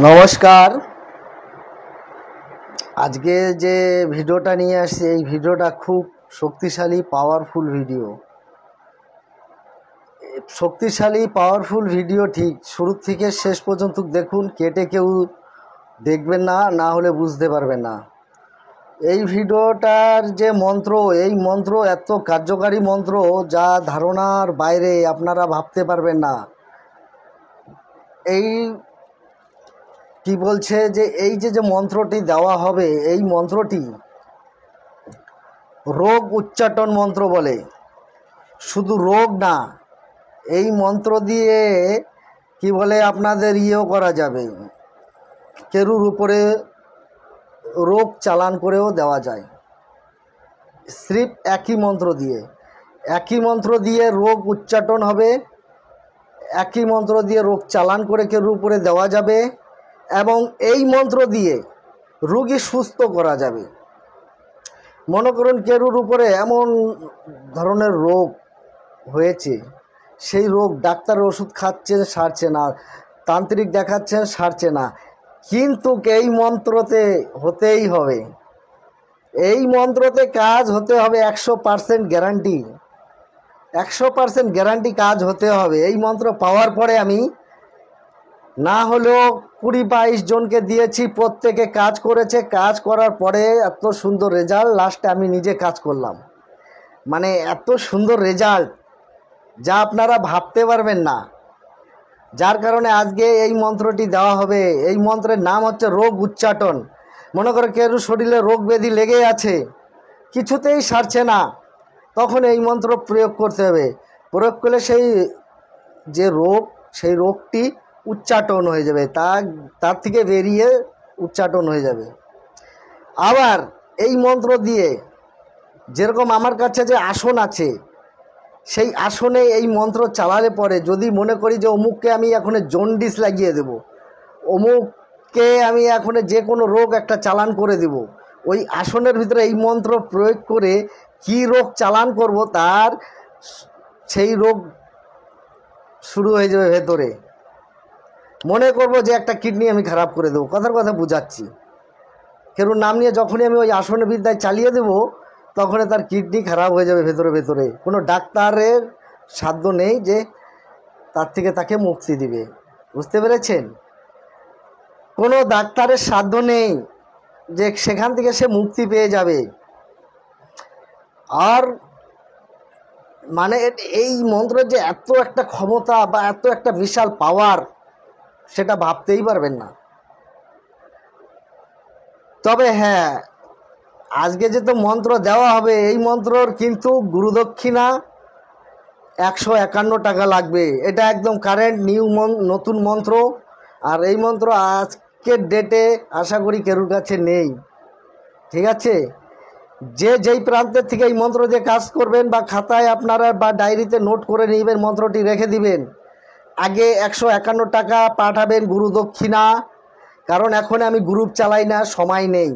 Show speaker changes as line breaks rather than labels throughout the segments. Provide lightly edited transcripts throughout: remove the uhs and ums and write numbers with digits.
নমস্কার। আজকে যে ভিডিওটা নিয়ে আসছি এই ভিডিওটা খুব শক্তিশালী পাওয়ারফুল ভিডিও। ঠিক শুরু থেকে শেষ পর্যন্ত দেখুন, কেটে কেউ দেখবেন না, না হলে বুঝতে পারবেন না। এই ভিডিওটার যে মন্ত্র, এই মন্ত্র এত কার্যকারী মন্ত্র যা ধারণার বাইরে, আপনারা ভাবতে পারবেন না। এই কি বলছে যে এই যে মন্ত্রটি দেওয়া হবে, এই মন্ত্রটি রোগ উচ্চাটন মন্ত্র বলে। শুধু রোগ না, এই মন্ত্র দিয়ে কি বলে আপনাদের করা যাবে, কেরুর উপরে রোগ চালান করেও দেওয়া যায়। স্রেফ একই মন্ত্র দিয়ে রোগ উচ্চাটন হবে, একই মন্ত্র দিয়ে রোগ চালান করে কেরুর উপরে দেওয়া যাবে এবং এই মন্ত্র দিয়ে রোগী সুস্থ করা যাবে। মনে করুন কেরুর উপরে এমন ধরনের রোগ হয়েছে, সেই রোগ ডাক্তার ওষুধ খাচ্ছেন সারছে না, তান্ত্রিক দেখাচ্ছেন সারছে না, কিন্তু এই মন্ত্রতে হতেই হবে, এই মন্ত্রতে কাজ হতে হবে। 100% গ্যারান্টি, 100% গ্যারান্টি কাজ হতে হবে। এই মন্ত্র পাওয়ার পরে আমি না হলেও 20-22 জনকে দিয়েছি, প্রত্যেকে কাজ করেছে। কাজ করার পরে এত সুন্দর রেজাল্ট, লাস্টে আমি নিজে কাজ করলাম, মানে এত সুন্দর রেজাল্ট যা আপনারা ভাবতে পারবেন না। যার কারণে আজকে এই মন্ত্রটি দেওয়া হবে। এই মন্ত্রের নাম হচ্ছে রোগ উচ্চাটন। মনে করে কেউ শরীরে রোগ ব্যাধি লেগে আছে, কিছুতেই সারছে না, তখন এই মন্ত্র প্রয়োগ করতে হবে। প্রয়োগ করলে সেই রোগটি উচ্চাটন হয়ে যাবে, তার থেকে বেরিয়ে উচ্চাটন হয়ে যাবে। আবার এই মন্ত্র দিয়ে যেরকম আমার কাছে যে আসন আছে, সেই আসনে এই মন্ত্র চালালে পরে যদি মনে করি যে অমুককে আমি এখন জন্ডিস লাগিয়ে দেব, অমুককে আমি এখন যে কোনো রোগ একটা চালান করে দেব, ওই আসনের ভিতরে এই মন্ত্র প্রয়োগ করে কি রোগ চালান করব, তার সেই রোগ শুরু হয়ে যাবে ভেতরে। মনে করব যে একটা কিডনি আমি খারাপ করে দেবো, কথার কথা বুঝাচ্ছি। কেউ নাম নিয়ে যখনই আমি ওই আসন বিদ্যায় চালিয়ে দেব, তখন তার কিডনি খারাপ হয়ে যাবে ভেতরে। কোনো ডাক্তারের সাধ্য নেই যে তার থেকে তাকে মুক্তি দিবে, বুঝতে পেরেছেন? কোনো ডাক্তারের সাধ্য নেই যে সেখান থেকে সে মুক্তি পেয়ে যাবে। আর মানে এই মন্ত্রের যে এত একটা ক্ষমতা বা এত একটা বিশাল পাওয়ার, সেটা ভাবতেই পারবেন না। তবে হ্যাঁ, আজকে যে তো মন্ত্র দেওয়া হবে, এই মন্ত্রর কিন্তু গুরুদক্ষিণা 151 টাকা লাগবে। এটা একদম কারেন্ট নতুন মন্ত্র। আর এই মন্ত্র আজকের ডেটে আশা করি কেরুর কাছে নেই, ঠিক আছে? যেই প্রান্তের থেকে এই মন্ত্র দিয়ে কাজ করবেন, বা খাতায় আপনারা বা ডায়েরিতে নোট করে নেবেন, মন্ত্রটি রেখে দিবেন। আগে 151 টাকা পাঠাবেন গুরুদক্ষিণা, কারণ এখন আমি গ্রুপ চালাই না, সময় নেই।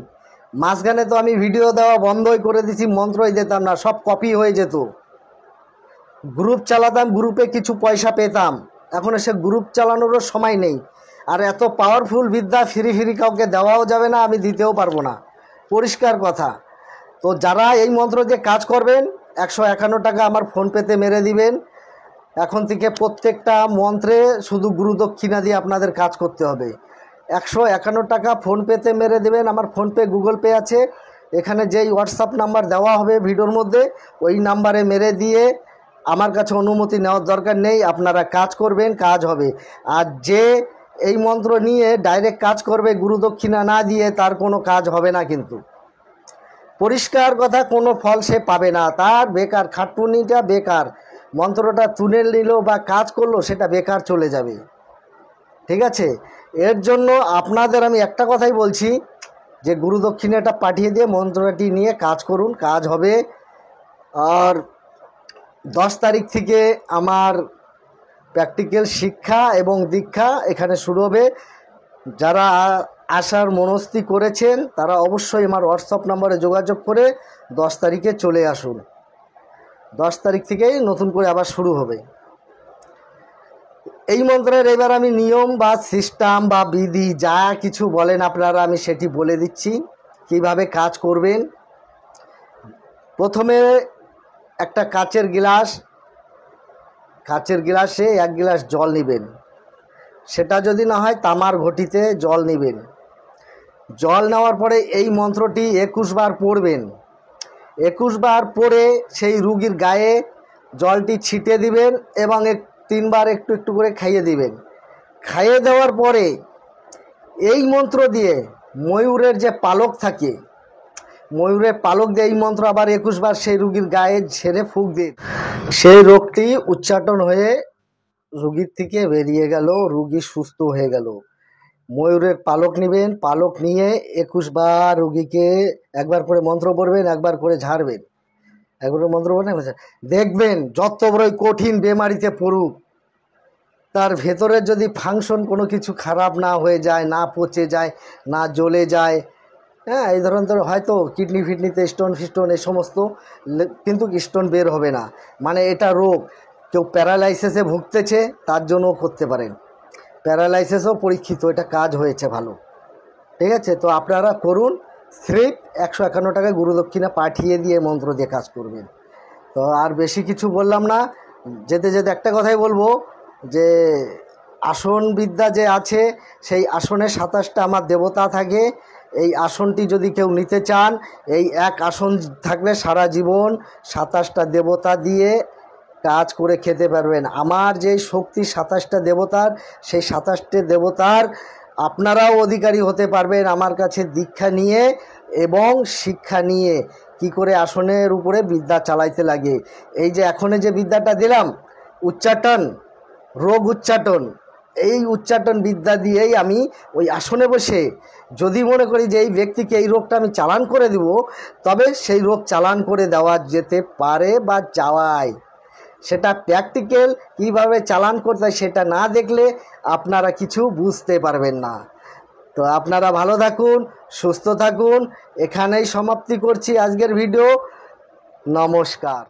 মাঝখানে তো আমি ভিডিও দেওয়া বন্ধই করে দিছি, মন্ত্রই দিতাম না, সব কপি হয়ে যেত। গ্রুপ চালাতাম, গ্রুপে কিছু পয়সা পেতাম, এখন সে গ্রুপ চালানোরও সময় নেই। আর এত পাওয়ারফুল বিদ্যা ফ্রি কাউকে দেওয়াও যাবে না, আমি দিতেও পারবো না, পরিষ্কার কথা। তো যারা এই মন্ত্র দিয়ে কাজ করবেন, 151 টাকা আমার ফোনপেতে মেরে দিবেন। এখন থেকে প্রত্যেকটা মন্ত্রে শুধু গুরুদক্ষিণা দিয়ে আপনাদের কাজ করতে হবে। 151 টাকা ফোনপেতে মেরে দেবেন। আমার ফোনপে, গুগল পে আছে, এখানে যেই হোয়াটসঅ্যাপ নাম্বার দেওয়া হবে ভিডিওর মধ্যে, ওই নাম্বারে মেরে দিয়ে আমার কাছে অনুমতি নেওয়ার দরকার নেই, আপনারা কাজ করবেন, কাজ হবে। আর যে এই মন্ত্র নিয়ে ডাইরেক্ট কাজ করবে গুরুদক্ষিণা না দিয়ে, তার কোনো কাজ হবে না, কিন্তু পরিষ্কার কথা, কোনো ফল সে পাবে না, তার বেকার, খাটুনিটা বেকার। মন্ত্রটা তুলে নিল বা কাজ করলো, সেটা বেকার চলে যাবে, ঠিক আছে? এর জন্য আপনাদের আমি একটা কথাই বলছি, যে গুরুদক্ষিণাটা পাঠিয়ে দিয়ে মন্ত্রটি নিয়ে কাজ করুন, কাজ হবে। আর 10 তারিখ থেকে আমার প্র্যাকটিক্যাল শিক্ষা এবং দীক্ষা এখানে শুরু হবে। যারা আসার মনস্থি করেছেন, তারা অবশ্যই আমার হোয়াটসঅ্যাপ নম্বরে যোগাযোগ করে 10 তারিখে চলে আসুন। 10 তারিখ থেকেই নতুন করে আবার শুরু হবে। এই মন্ত্রের এবার আমি নিয়ম বা সিস্টেম বা বিধি যা কিছু বলেন আপনারা, আমি সেটি বলে দিচ্ছি কিভাবে কাজ করবেন। প্রথমে একটা কাচের গ্লাসে 1 গ্লাস জল নেবেন। সেটা যদি না হয় তামার ঘটিতে জল নেবেন। জল নেওয়ার পরে এই মন্ত্রটি 21 বার পড়বেন। 21 বার পরে সেই রুগীর গায়ে জলটি ছিটে দিবেন এবং 3 বার একটু একটু করে খাইয়ে দিবেন। খাইয়ে দেওয়ার পরে এই মন্ত্র দিয়ে ময়ূরের যে পালক থাকে, ময়ূরের পালক দিয়ে এই মন্ত্র আবার 21 বার সেই রুগীর গায়ে ঝেড়ে ফুঁক দিন। সেই রোগটি উচ্চাটন হয়ে রুগীর থেকে বেরিয়ে গেল, রুগী সুস্থ হয়ে গেল। ময়ূরের পালক নেবেন, পালক নিয়ে 21 বার রুগীকে একবার করে মন্ত্র পড়বেন, একবার করে ঝাড়বেন, একবার মন্ত্র পড়বেন। দেখবেন যত বড়ই কঠিন বেমারিতে পড়ুক, তার ভেতরে যদি ফাংশন কোনো কিছু খারাপ না হয়ে যায়, না পচে যায়, না জ্বলে যায়, হ্যাঁ, এই ধরনের হয়তো কিডনি ফিডনিতে স্টোন ফিস্টোন এই সমস্ত, কিন্তু স্টোন বের হবে না। মানে এটা রোগ, কেউ প্যারালাইসিসে ভুগতেছে তার জন্যও করতে পারেন, প্যারালাইসিসও পরীক্ষিত, এটা কাজ হয়েছে ভালো। ঠিক আছে, তো আপনারা করুন। স্রেফ 151 টাকা গুরুদক্ষিণা পাঠিয়ে দিয়ে মন্ত্র দিয়ে কাজ করবেন। তো আর বেশি কিছু বললাম না, যেতে যেতে একটা কথাই বলবো যে আসন বিদ্যা যে আছে, সেই আসনে 27টা আমার দেবতা থাকে। এই আসনটি যদি কেউ নিতে চান, এই এক আসন থাকলে সারা জীবন 27টা দেবতা দিয়ে কাজ করে খেতে পারবেন। আমার যে শক্তি 27টা দেবতার, সেই 27টে দেবতার আপনারাও অধিকারী হতে পারবেন আমার কাছে দীক্ষা নিয়ে এবং শিক্ষা নিয়ে কি করে আসনের উপরে বিদ্যা চালাইতে লাগে। এই যে এখনে যে বিদ্যাটা দিলাম, উচ্চাটন, রোগ উচ্চাটন, এই উচ্চাটন বিদ্যা দিয়েই আমি ওই আসনে বসে যদি মনে করি যে এই ব্যক্তিকে এই রোগটা আমি চালান করে দেব, তবে সেই রোগ চালান করে দেওয়া যেতে পারে বা চাওয়ায়। সেটা প্র্যাকটিক্যাল কীভাবে চালান করতে হয় সেটা না দেখলে আপনারা কিছু বুঝতে পারবেন না। তো আপনারা ভালো থাকুন, সুস্থ থাকুন। এখানেই সমাপ্তি করছি আজকের ভিডিও। নমস্কার।